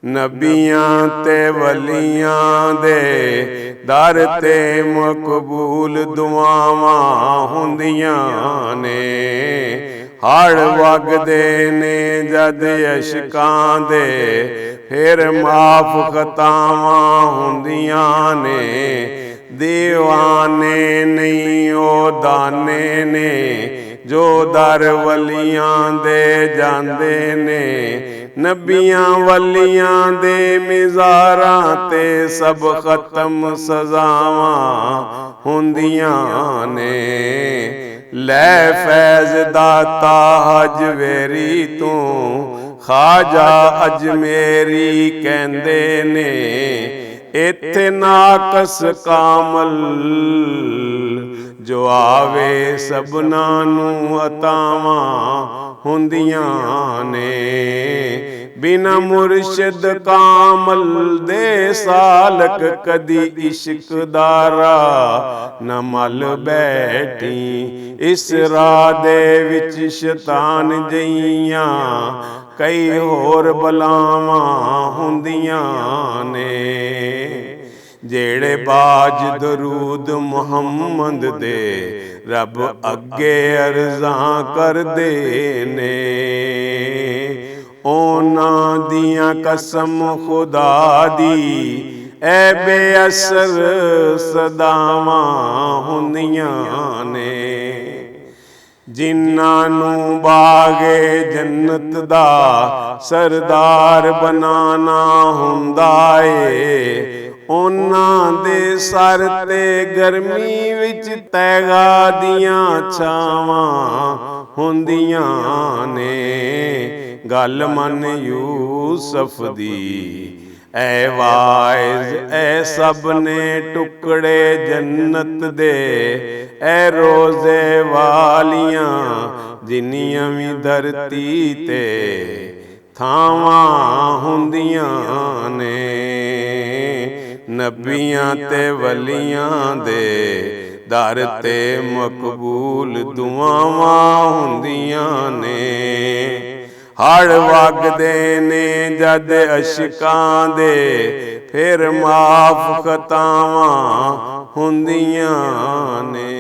नबियां ते वलियां दे दर ते मकबूल दुआवां हुंदियां ने। हड़ वगदे ने जद अशकां दे फिर माफ खतावां हुंदियां ने। दीवाने नहीं ओ दाने ने जो दर वलियां दे जांदे ने। नबियां वलियां दे मिज़ारां ते सब खत्म सजावां हुंदियां ने। लै फैज़ दाता हजवेरी तू खाजा अजमेरी कहंदे ने। इत्थे नाकस कामल जो आवे सबना नूं अतावां हुंदियां ने। बिना मुर्शिद कामल दे सालक कदी इश्क दारा न मल बैठी। इस राह दे विच शैतान जइयां कई होर बलावां हुंदियां ने। जेड़े बाज दरूद मुहम्मद दे रब अगे अर्ज़ां करदे ने। उन्हां दियां कसम खुदा दी ऐ बेअसर सदावां हुंदियां ने। जिन्हां नूं बागे जन्नत दा सरदार बनाना हुंदा ए। उन्हां दे सर ते गर्मी विच तैगा दियां छावां हुंदियां ने। गल मन यूसुफ दी ऐ वाइज़ ऐ सब ने टुकड़े जन्नत दे ऐ रोज़े वालियां जिन्नियां भी धरती ते थावां हुंदियां ने। नबियां ते वलियां दे दर ते मकबूल दुआवां हुंदियां ने। हड़ वगदे ने जद अशकां दे फिर माफ खतावां हुंदियां ने।